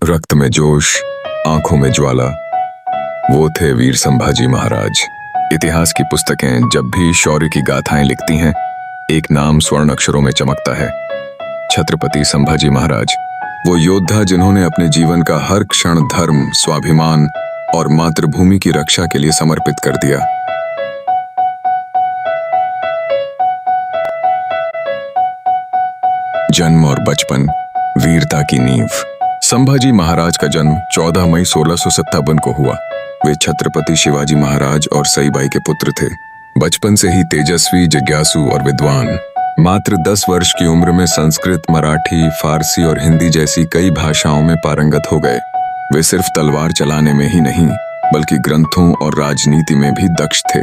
रक्त में जोश, आंखों में ज्वाला, वो थे वीर संभाजी महाराज। इतिहास की पुस्तकें जब भी शौर्य की गाथाएं लिखती हैं, एक नाम स्वर्ण अक्षरों में चमकता है, छत्रपति संभाजी महाराज। वो योद्धा जिन्होंने अपने जीवन का हर क्षण धर्म, स्वाभिमान और मातृभूमि की रक्षा के लिए समर्पित कर दिया। जन्म और बचपन वीरता की नींव। संभाजी महाराज का जन्म 14 मई 1657 को हुआ। वे छत्रपति शिवाजी महाराज और सईबाई के पुत्र थे। बचपन से ही तेजस्वी, जिज्ञासु और विद्वान। मात्र 10 वर्ष की उम्र में संस्कृत, मराठी, फारसी और हिंदी जैसी कई भाषाओं में पारंगत हो गए। वे सिर्फ तलवार चलाने में ही नहीं, बल्कि ग्रंथों और राजनीति में भी दक्ष थे।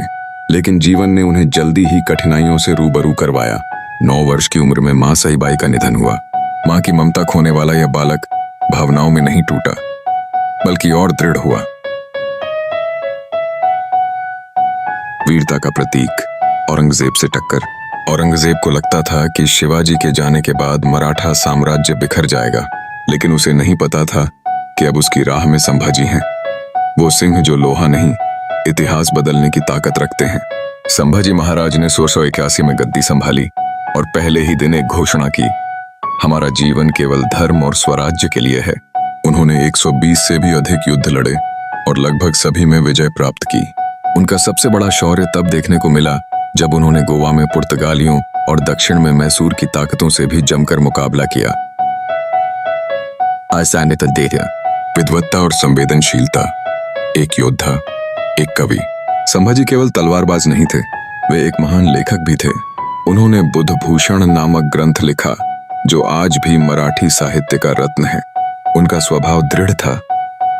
लेकिन जीवन ने उन्हें जल्दी ही कठिनाइयों से रूबरू करवाया। 9 वर्ष की उम्र में मां सईबाई का निधन हुआ। मां की ममता खोने वाला यह बालक भावनाओं में नहीं टूटा, बल्कि और दृढ़ हुआ। वीरता का प्रतीक, औरंगजेब से टक्कर। औरंगजेब को लगता था कि शिवाजी के जाने के बाद मराठा साम्राज्य बिखर जाएगा, लेकिन उसे नहीं पता था कि अब उसकी राह में संभाजी हैं। वो सिंह जो लोहा नहीं, इतिहास बदलने की ताकत रखते हैं। संभाजी महाराज ने 1681 में गद्दी संभाली और पहले ही दिन एक घोषणा की, हमारा जीवन केवल धर्म और स्वराज्य के लिए है। उन्होंने 120 से भी अधिक युद्ध लड़े और लगभग सभी में विजय प्राप्त की। उनका सबसे बड़ा शौर्य तब देखने को मिला जब उन्होंने गोवा में पुर्तगालियों और दक्षिण में मैसूर की ताकतों से भी जमकर मुकाबला किया। विद्वत्ता और संवेदनशीलता, एक योद्धा, एक कवि। संभाजी केवल तलवारबाज नहीं थे, वे एक महान लेखक भी थे। उन्होंने बुधभूषण नामक ग्रंथ लिखा, जो आज भी मराठी साहित्य का रत्न है। उनका स्वभाव दृढ़ था,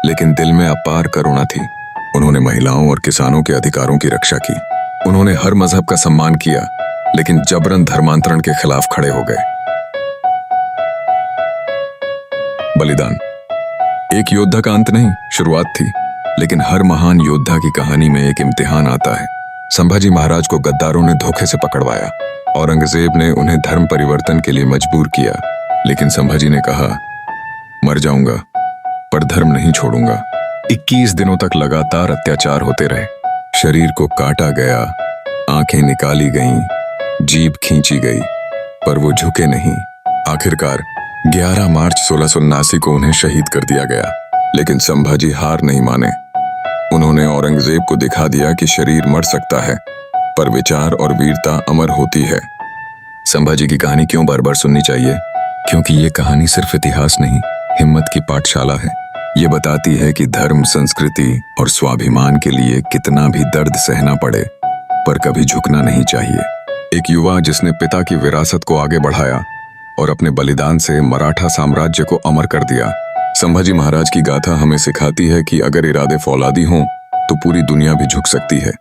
लेकिन दिल में अपार करुणा थी। उन्होंने महिलाओं और किसानों के अधिकारों की रक्षा की। उन्होंने हर मजहब का सम्मान किया, लेकिन जबरन धर्मांतरण के खिलाफ खड़े हो गए। बलिदान एक योद्धा का अंत नहीं, शुरुआत थी। लेकिन हर महान योद्धा की कहानी में एक इम्तिहान आता है। संभाजी महाराज को गद्दारों ने धोखे से पकड़वाया। औरंगजेब ने उन्हें धर्म परिवर्तन के लिए मजबूर किया, लेकिन संभाजी ने कहा, मर जाऊंगा पर धर्म नहीं छोड़ूंगा। 21 दिनों तक लगातार अत्याचार होते रहे। शरीर को काटा गया, आंखें निकाली गईं, जीभ खींची गई, पर वो झुके नहीं। आखिरकार 11 मार्च 1679 को उन्हें शहीद कर दिया गया। लेकिन संभाजी हार नहीं माने। उन्होंने औरंगजेब को दिखा दिया कि शरीर मर सकता है, पर विचार और वीरता अमर होती है। संभाजी की कहानी क्यों बार बार सुननी चाहिए? क्योंकि ये कहानी सिर्फ इतिहास नहीं, हिम्मत की पाठशाला है। ये बताती है कि धर्म, संस्कृति और स्वाभिमान के लिए कितना भी दर्द सहना पड़े, पर कभी झुकना नहीं चाहिए। एक युवा जिसने पिता की विरासत को आगे बढ़ाया और अपने बलिदान से मराठा साम्राज्य को अमर कर दिया। संभाजी महाराज की गाथा हमें सिखाती है कि अगर इरादे फौलादी हों तो पूरी दुनिया भी झुक सकती है।